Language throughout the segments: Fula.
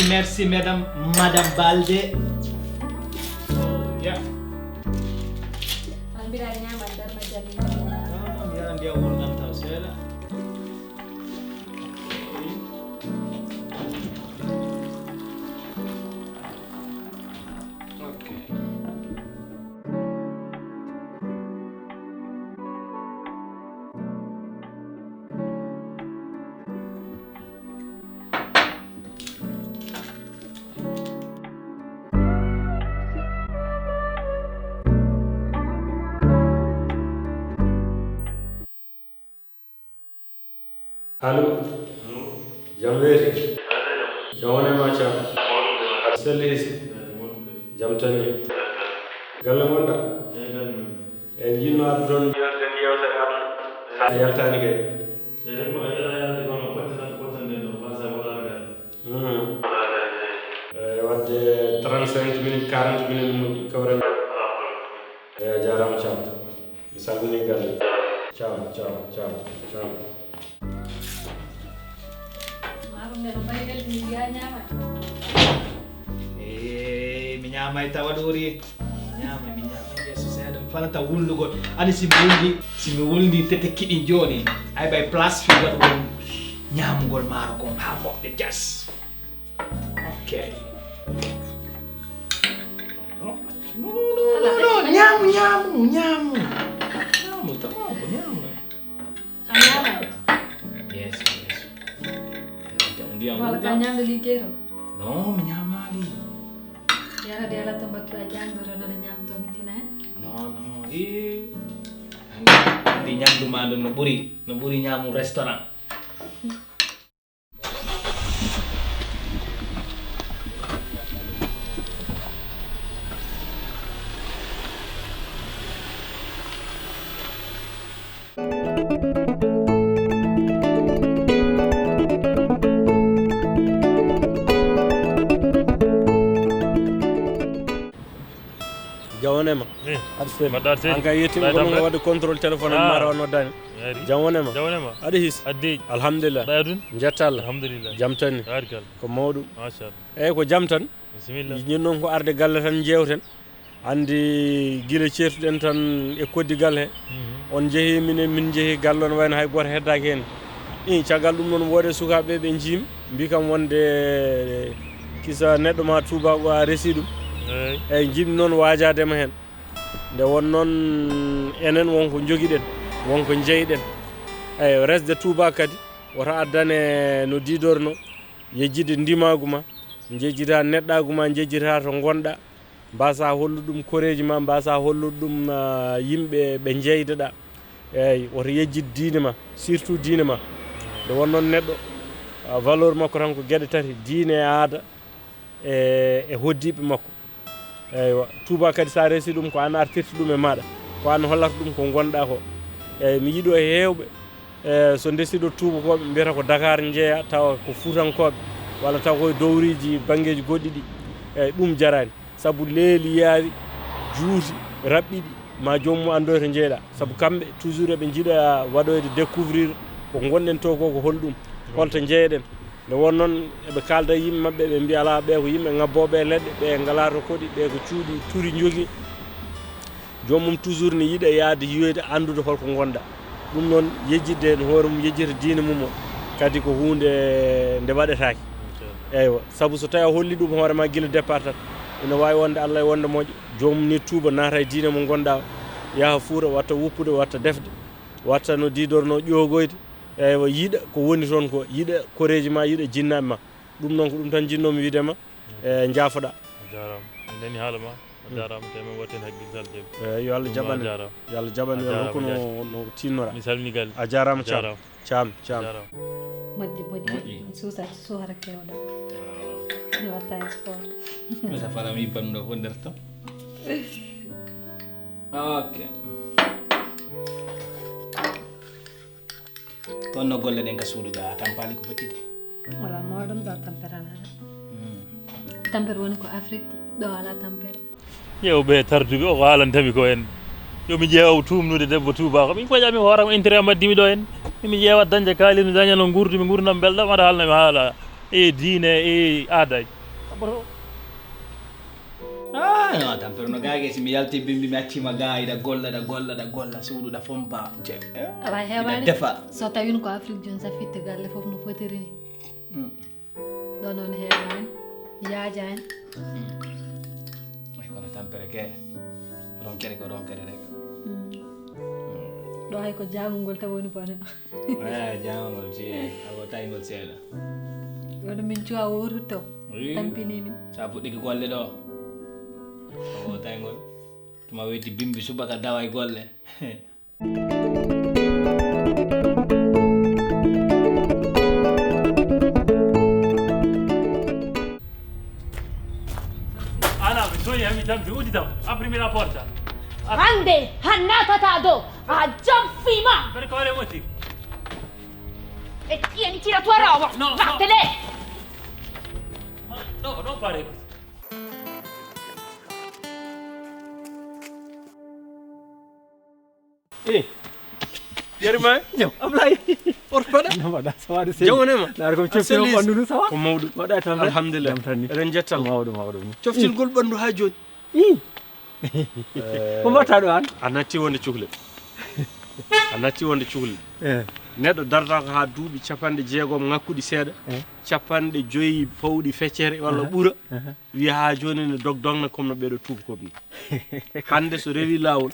Merci madame Balde. Ya. Bilangnya mandar majami. Dia ulang tahu saya. Allô? Jam weeti? Jam woni ma Thiam? Selli jam tan ni. Galle gonɗa? En jinno arde toon yewten yewtere aduna. Sa yaltani kay. Wadde 35 minutes 40 minutes moƴƴi kawren. A jarama Thiam. Mi salmini galle. Thiam. Mi ñamay tawa ɗori mi ñamay yeeso seeɗa mi fanata wullugo ani si mi wulndi tete kiɗi joni ay ɓay place fi waɗa won ñamugol maaro kon ha moƴƴe jas. Ok. No, ñamu tamam ko ñamu. Yes. Wala ka ñamde liggéey to? Non, mi ñamali. Yara de ala tambatu a jangoro nana ñamto mi tina en? Non. Di ñamdu ma ɗum no ɓuri ñamu restaurant. Jawanema. Anka yetti ko no wadi control telephone mara on wadani. Jawanema. Adi his. Adi. Alhamdulillah. Dayadun. Jettalla. Alhamdulillah. Jam tan. Ko mawdu. Mashallah. Ko jam tan. Bismillah. Ñin non ko arde galle tan jewten. Andi gila certuɗen tan e koddigal he. On jeehi min jeehi gallon wayno hay goto heddaki hen. Caggal ɗum noon woode sukaɓe ɓe jiimi mbi kam wonde kisa neɗɗo ma tubago a resi ɗum. Eyyi jimmi noon wajadema hen nde won noon enen wonko joguiɗen wonko jeyɗen eyyi resde Touba kadi woto addane no didorno yejjide ndimagu ma jejjita neɗɗagu ma jejjita to gonɗa mbasa hollude ɗum koreji ma mbasa hollude ɗum yimɓe ɓe jeydeɗa eyyi woto yejjide diine ma surtout diine ma nde won noon neɗɗo valeur makko tan ko gueɗe tati diine e aada e hoddiɓe makko. Eywa Touba kadi sa resi ɗum ko an artirta ɗum e maɗa ko an hollata ɗum ko gonɗa ko eyyi mi yiiɗo e hewɓe so ndesiɗo tubakoɓe mbiyata ko Dakar jeeya tawa ko Fuutankoɓe walla taw koye dowriji banggueji goɗɗi ɗi eyyi ɗum jarani saabu leeli yaawi juuti raɓɓiɗi ma jomum andoy to jeeyɗa saabu kamɓe toujours eɓe jiiɗa waɗoyde découvrir ko gonɗen to ko holɗum holto jeeyɗen nde won noon eɓe kalda yimɓe mabɓe ɓe mbiya ala ɓe ko yimɓe ngabboɓe leɗɗe ɓe ngalato koɗi ɓe ko cuuɗi turi jogui jomum toujours ne yiiɗa yaade yiyoyde andude holko gonɗa ɗum noon yejjidde no hoore mum yejjita diine mum o kadi ko hunde nde waɗetake eywa saabu so tawi a holli ɗum hoorema guila départ tan ina wawi wonde Allah e wonde moƴƴo jomum ni tuuba naata e diine mo gonɗa o yaaha fuura watta wuppude watta defde watta no didorno ƴogoyde eywa yiiɗa ko woni toon ko yiiɗa koreji ma yiiɗa jinnaɓe ma ɗum noon ko ɗum tan jinnomi widema e jaafoɗa jarama ndeni haala ma jarama temen watten haqqille sal yo Allah jaɓane yo Allah jaɓane yo hokku no tinnora mi salmini galle a jarama Thiam moƴƴi suusati suhara kewɗo mi watta sport mi safarami banɗo ko nder to. Ok. Kon no golle ɗen ka suudu ga tampali ko feƴƴiɗi wala moɗum ɗo tampere ala tampere woni ko Afrique ɗo ala tampere ƴewɓe tarduɓe o ko haalantami ko en yomi ƴeew tumnude debbo tubako min koƴami hoorama intérêt am addimi ɗo en mi ƴeewa dañde kaali mi daña no gurdumi gurdam belɗam aɗa haalna mi haala e diine e aadaji sabato no tampere no gaage si mi yalti bimbi mi accima ga ida golla suuduɗa fompa awa heewani defa so tawino ko Afrique joni sa fitte galle fof no fotiri ni ɗo noon heewani yaajani kono tampere ke ronkere ko ronkere rek ɗo hay ko jaangol tawoni bone jaangol si awo taygol seeɗa wono min cuwa worutto tampini min sa fuɗɗi ko golle ɗo o taygol tuma weyti bimbi subaka dawa e golle ana mi soñi hami tampi udditam aprimi la porta hande hannatata ɗo a jamfima per quale motivo e tieniti la tua roba vattene no non fare così Yerima ñëw Ablaye orfada waɗa sawade se jawnema naare ko coftil ɓandu nu sawa ko mawɗum waɗa tan alhamdulillah eɗen jettal mawɗum coftilgol ɓandu ha joni ko mbatta ɗo an a natti wonde cuhlel neɗɗo darata ko ha duuɓi 60 ngakkuɗi seeɗa 50 pawɗi feccere walla ɓuura wiya ha joni ne dogdogna comme no ɓeɗo tubakoɓe ni hande so rewi lawol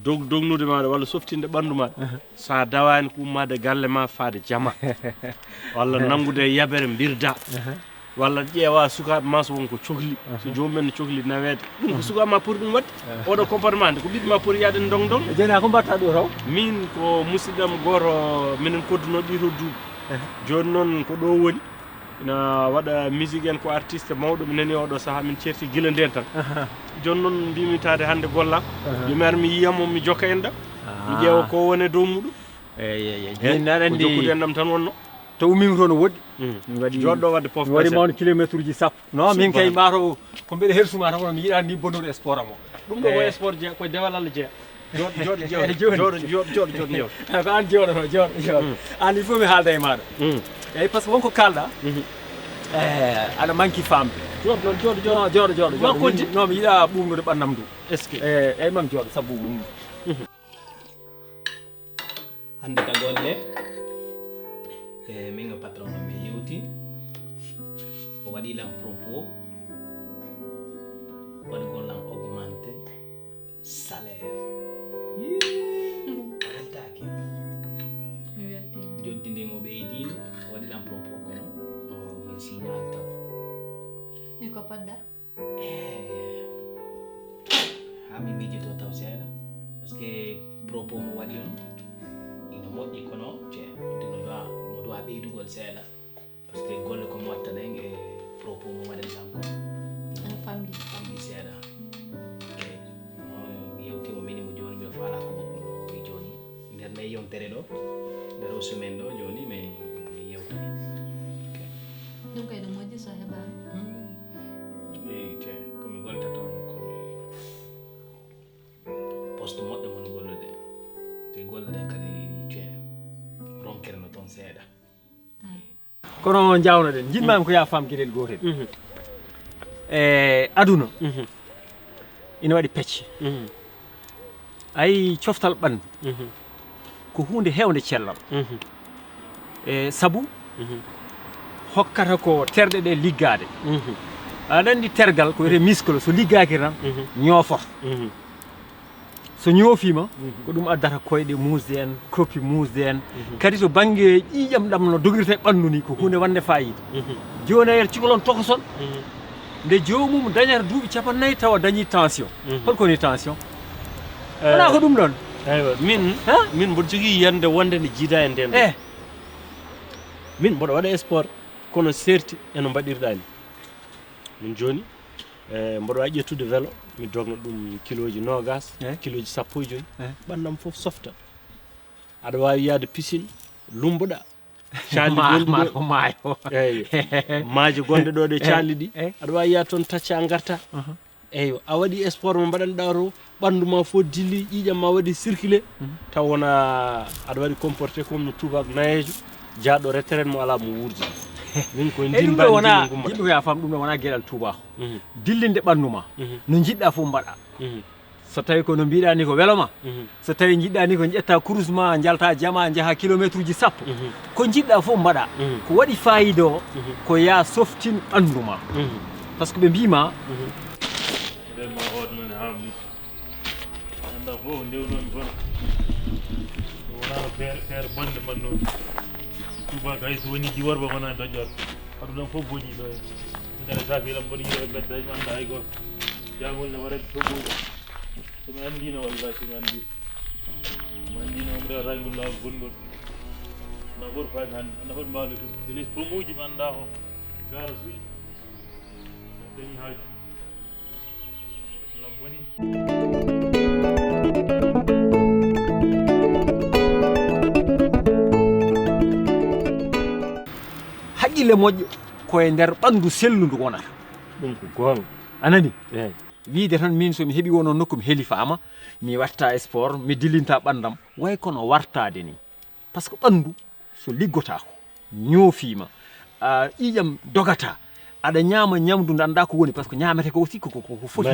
dognude maɗa walla softinde ɓandu maɗa sa dawani ko ummade galle ma faade jama walla nangude yabere birda walla ƴeewa sukaɓe ma so wonko cohli so jomumen ne cohli nawede ɗum ko sukaɓe ma poti ɗum wadde oɗo comportement nde ko ɓiɓɓe ma poti yaade dong joni a ko mbatta ɗo taw min ko musidɗam goto minen kodduno ɗiɗo duuɓi joni noon ko ɗo woni ina waɗa musique en ko artiste mawɗo mi nani oɗo saaha min certi guila nden tan joni noon mbimi tade hande golla yomi ar mi yiyamo mi jokka en ɗam mi ƴeewa ko woni dow muɗum joni aɗa ko jokkude en ɗam tan wonno to ummimi toon no woɗɗi mi waɗi joɗɗo wadde pof mi waɗi mawno kilométre uji sappo non min kay mataw ko mbiɗa hersuma tan kono mi yiɗani ni bonnude sport am o ɗum ɗo ko sport jeeya koye dewal Allah jeeya joɗo ñew ko an jooɗo an il faut mi haalda e maɗa eyyi par ce que wonko kalɗa aɗa manqui famde jooɗo non mi yiɗa ɓumnude ɓannam ndu est ce que eyyi mam jooɗo sabu hande ka golle min e patron o mi yewti o waɗilam propos waɗi gollam augmenté salaire weltaki joddindimo ɓeydino waɗilam propos kono min signal taw iko padda ha mi miijito taw seeɗa par ce que propos mo waɗi on ino moƴƴi kono mo dowa ɓeydugol seeɗa par ce que golle komo watta ɗen e propos mo waɗenɗam ko famɗi seeɗa mi yewtimo minimo joni mbiɗa faala ko wi joni nder nayi yontere ɗo nder o semaine ɗo joni mi yewti ɗum kay ɗum moƴƴi so heɓani komi golta toon komi poste moƴƴo mon gollude te golle ɗen kadi ronkere no toon seeɗa kono jawnoɗen jinmami ko ya fam gueɗel gotel e aduna ina waɗi pecce ayi coftal ɓandu ko hunde hewde cellal e saabu hokkata ko terɗe ɗe liggade aɗa andi tergal ko wiyete muscle so liggaki tan ñoofoto so ñoofima ko ɗum addata koyɗe musde en coppi musde en kadi to banggue ƴiƴam ɗam no dogirta e ɓandu ni ko hunde wande fayida joni a yiyata cikolon tokoson nde jomum dañata duuɓi 50 tawa dañi tension holko woni tension wona ko ɗum ɗon eywa min mboɗo jogui yande wonde nde jiida e nden min mboɗo waɗa sport kono serti eno mbaɗirɗani min joni mboɗo wawi ƴettude vélo mi dogna ɗum kiloji 20 kiloji 15 ɓandam foof softa aɗa wawi yaade piscine lumboɗa calli golɗi maayo eyyi maaje gonɗe ɗo ɗe calli ɗi aɗa wawi yaade toon tacca garta eyo a waɗi sport mo mbaɗanɗa to ɓandu ma fof dilli ƴiƴam ma waɗi circulé taw wona aɗa waɗi comporté comme no tubak nayejo jaaɗo retraite mo ala mo wurdi min ko ɗum ɗo wona yimɓe ko ya fam ɗum ɗo wona gueɗal tubako dillinde ɓandu ma no jiɗɗa fof mbaɗa so tawi ko no mbiɗa ni ko weloma so tawi jiɗɗa ni ko ƴetta course ma jalta jama jaaha kilométre uji sappo ko jiɗɗa fof mbaɗa ko waɗi fayida o ko ya softin ɓandu ma par ce que ɓe mbima ma hoto men hamni anda fof ndewnon gona wona feere bonde man noon tubaka hay so woni jiworba wona doƴƴor aɗum fof boñi ɗo gara safiɗam mboɗo yiiɗo bedda anda hay goto jangol ne waɗa toɓoɗo somi andino wallahi somi andino mi rewata ngol lawol gongol na ɓoto fayde hannde anda hoto mbawde tum elis pomuji mi anda o gara suuƴi dañi haaju lam boni haqqille moƴƴo koye nder ɓandu selludu wonata ɗum ko gonga anani eyyi wiide tan min somi heeɓi wono nokku mi heeli fama mi watta sport mi dillinta ɓandam way kono wartade ni par ce que ɓandu so liggotako ñoofima ƴiƴam dogata aɗa ñaama ñamdu ndu anda ko woni par ce que ñamete ko aussi ko foti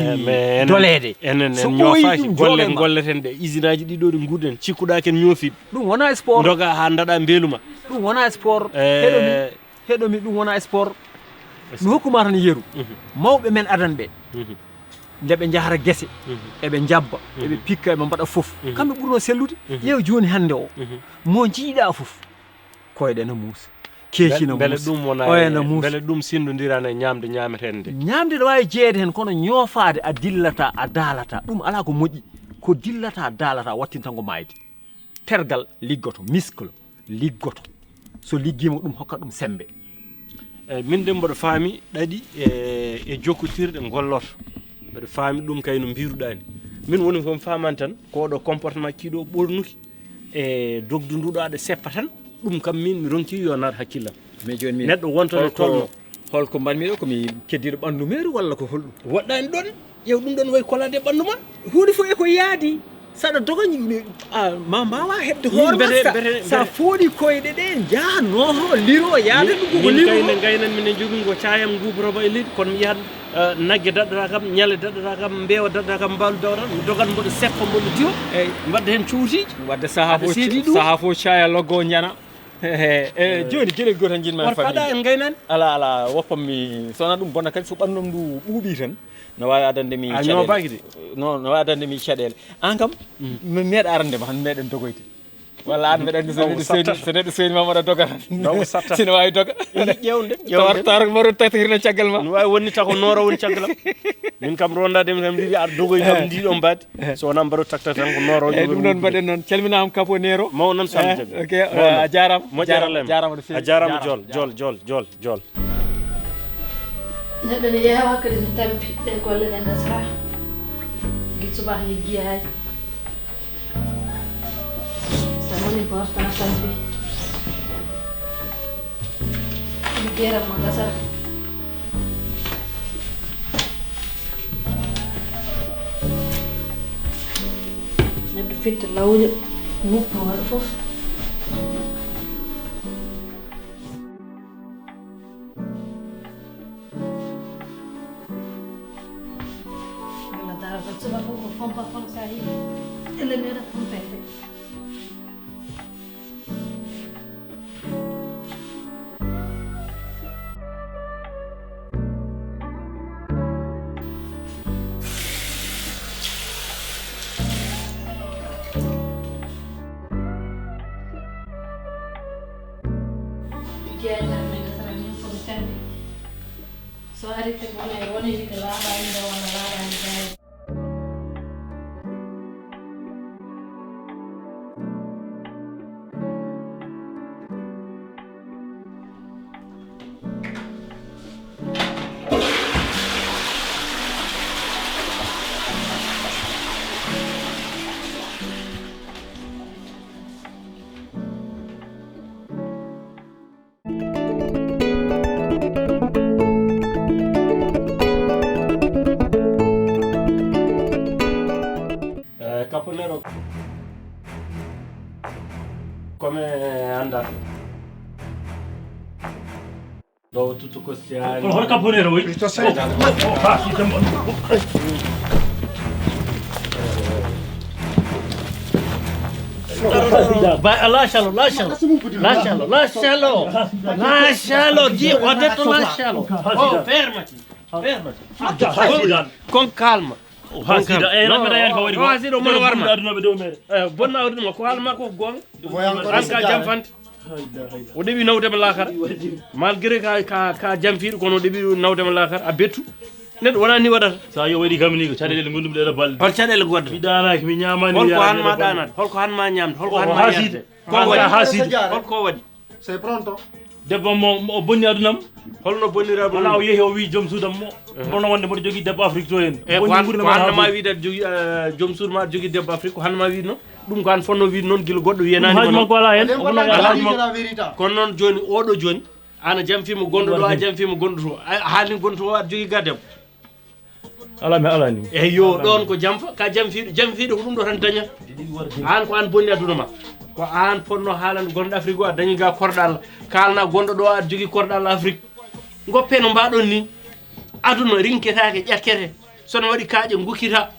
dolede enen ñoofaki golleten ɗe usine aji ɗiɗo ɗi gurɗen cikkuɗa ken ñoofiɓe ɗum wona sport doga ha daɗa beeluma ɗum wona sport heɗomi ɗum wona sport mi hokkuma tan yeru mawɓe men adan ɓe nde ɓe jahata guese eɓe jabba eɓe pikka eɓe mbaɗa foof kamɓe ɓurno sellude ƴeew joni hande o mo jiiɗa foof koyɗe no muusa keecina beele ɗum wona beele ɗum sindodirani e ñamde ñameten nde ñamde ɗo wawi jeeyede hen kono ñoofade a dillata a daalata ɗum ala ko moƴƴi ko dillata daalata wattintango mayde tergal liggoto muscle liggoto so liggima ɗum hokka ɗum sembe min de mboɗo faami ɗaɗi e jokkotirɗe golloto mbeɗa faami ɗum kay no mbiruɗani min woni komi famani tan koɗo comportement kiiɗo ɓornuki e dogdu nduɗo aɗa seppa tan ɗum kam min mi ronki yo naat hakkillam mais joni min neɗɗo wontono tolno holko mbanmi ɗo komi keddiɗo ɓandu meeru walla ko holɗum waɗɗani ɗon ƴeew ɗum ɗon way kolade e ɓandu ma hunde fof eko yaadi saɗa dogañi ma mbawa heɓde hoorema sa fooɗi koyɗe ɗe jaaha noto liro yaade ɗum koko liro kayne gaynan minen jogui ko cayam gubroma e leydi kono mi yahat nagge daɗɗata kam ñale daɗɗata kam mbeewa daɗɗata kam mbalu dawran mi dogat mboɗo seppa mboɗo diwa eyyi mbadda hen cuutiji wadde saaha fo caya loggo jana joni gueɗel goto tan jinma faɗa en gaynani ala woppam mi sowona ɗum bonna kadi so ɓandum ndu ɓuuɓi tan no wawi adande mi ñobaki de non no wawi adande mi caɗele an kam mi meeɗa arandema han meɗen dogoyde walla an mbeɗa andi so neɗɗo soyni ma waɗa doga tan sino wawi doga ƴewde tawar maro tatirno caggal ma no wawi wonni taw ko nooro woni caggalam min kam rondademi kam ndiɗi aɗa dogoy kam ndiɗo mbadi so wona mbaɗo takta tan ko nooro eyyi ɗum noon mbaɗen noon calminama Capo Nero maw noon sall jaga ok a jarama jarama a jarama jol neɗɗo ne ƴeewa kadi no tampi ɗe golle ɗe gasata guil subaka liggiyaji so woni ko hortana tampi liggeeram mo gasata neɗɗo fitta lawƴo wuppa waɗa foof subaka ko pompa kono sa yi ele neɗa pompede so ari te wona yide laaɓani ɗo walla laaɓani gayi anda do tutto ko siani Hol caponere voi. Cristo sei. Vai, lascialo, Dio, ho detto lascialo. Oh, fermati. Con calma. Hasida non meda yan ko wari ko. Hasida mo warma. Aduna be do mere. Bonna aduna ko halma ko gonga. Voy ancora An ka jamfante. O debi nawdema lakar. Malgré ka jamfiɗo kono o debi nawdema lakar a bettu. Neɗɗo wona ni waɗata. Sa yo waɗi kam ni ko caɗele gondum ɗe balɗe. Hol caɗele goddo. Mi danaki mi ñamani. Holko hanma ɗanata. Holko hanma ñamde. Holko hanma yerde. Ko waɗi hasidi. Holko waɗi. Sei pronto? Debbo mo o bonni adunam. Holno bonniraɓe wona o yehi o wi joom suudam mo bono wonde mboɗo jogui debbo Afrique to en ko hannama wiide aɗa jogui joom suudu ma aɗa jogui debbo Afrique ko hannama wiide noon ɗum ko an fonno wiide noon guila goɗɗo wiyanani haji makko ala hen kono noon joni oɗo joni ana jamfima gonɗo ɗo a jamfima gonɗo to haalni gonɗo to aɗa jogui ga debbo ala mi ala ni eyyi yo ɗon ko jamfa ka jamfiɗo ko ɗum ɗo tan dañata an ko an bonni aduna ma ko an fonno haalande gonɗo Afrique o a dañi ga korɗal kalna gonɗo ɗo aɗa jogui korɗal Afrique goppe no mbaɗon ni aduna rinketake ƴakkete sono waɗi kaaƴe gukkita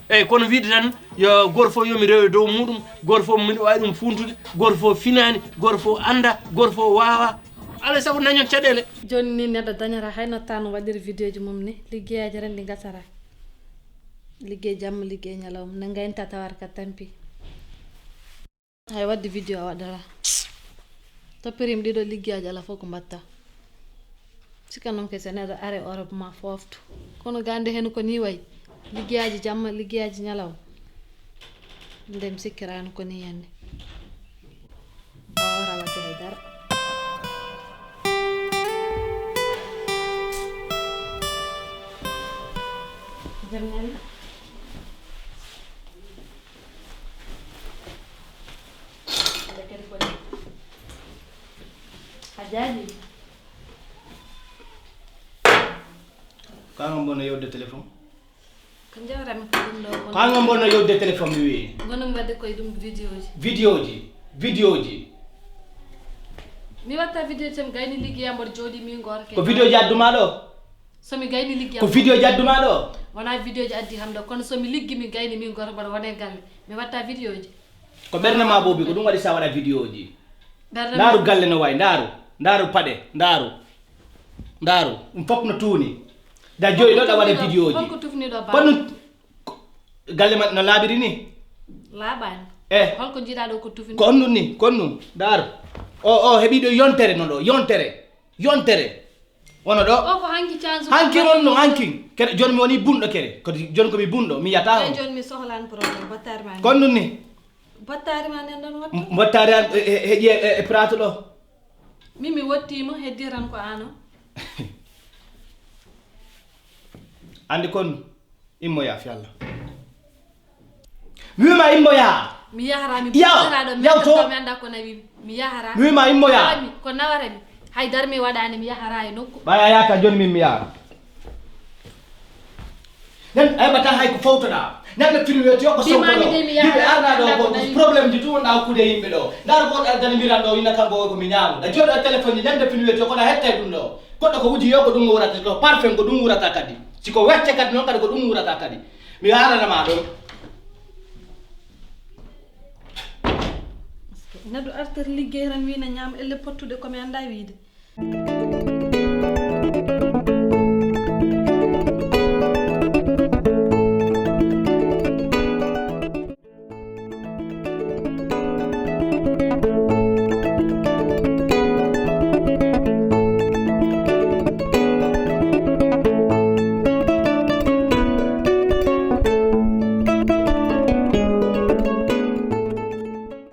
eyyi kono wiide tan yo goto fof yomi rewe dow muɗum goto fof miɗo wawi ɗum funtude goto fof finani goto fof anda goto fof wawa alay saago dañon caɗele joni ni neɗɗo dañata hayno tan waɗiri vidéo ji mum ni liggeyaji ren ɗi gasata liggey jamma liggey ñalawma ne gaynta tawata ka tampi hay wadde vidéo a waɗata toppirima ɗiɗo liggeyaji ala fof ko mbatta sika noon ke so neɗɗo are Europe ma fofto kono gande hen ko ni wayi liggeyaji jamma liggeyaji ñalawma ndem sikkirano ko ni henne wawata wadde haydara jam ñalla aɗa kadi koni a jaaji Kanga mbona yodde téléphone? ko jawrami ko ɗum ɗo Kanga mbona yodde téléphone mi wi. gonum wadde koye ɗum vidéo Vidéoji. mi watta vidéo tam gayni liggeyam mboɗo jooɗi min gorke Ko vidéoji adduma ɗo? somi gayni liggeyam Ko vidéoji adduma ɗo? wona vidéo ji addi ham ɗo kono somi liggi mi gayni min goto mboɗo wone galle mi watta vidéo ji Ko ɓerde ma bobi ko ɗum waɗi sa waɗa vidéoji. ɓerde Ndaru galle no wayi, ndaru paɗe, ndaru. Ɗum fof no tuuni. Da joyi ɗo ɗa waɗa vidéoji. holko tufniɗo ba Kono galle ma no laaɓiri ni? laaɓani holko jiiɗa ɗo ko tufni Ko onnun ni, ko onnun. Ndaru. O heɓi ɗo yontere no ɗo, yontere. Wono ɗo. o ko hanki chance Hanki wonno hanki. Kede joni mi woni bunɗo kede. Ko joni komi bunɗo, mi yata on. joni mi sohlani probléme battari ma Ko onnun ni. battari ma nen ɗon watta Mbottari an heƴi e prato ɗo. min mi wottima heddi tan ko an o Andi kon immoya fi Allah. Mi wima immoya. mi yahara mi Yaw, ɗo yaw to. mi anda ko nawi mi yahara Mi wima immoya. Nawami, ko nawarami haydara mi waɗani mi yahara e nokku Baya yaka joni min mi yaha. Nen ay bata hay ko fawtoɗa. Nande fini weti ko sonko Mimami ɗo. de mi yaha, Yimɓe arna anda ɗo ko ko nayi. probléme ji tu wonɗa hakkude yimɓe ɗo. Ndar goɗɗo ardani mbiran ɗo ina kanko ko mi ñaamu. Da joɗo téléphone ji nande fini weti ko ɗa hettay ɗum ɗo. Goɗɗo ko wuji yo ko ɗum wurata ko parfum ko ɗum wurata kadi. Siko wecce kadi noon kadi ko ɗum wurata kadi. Mi haranama ɗo. neɗɗo artere liggey tan wina ñaama elle pottude komi anda wiide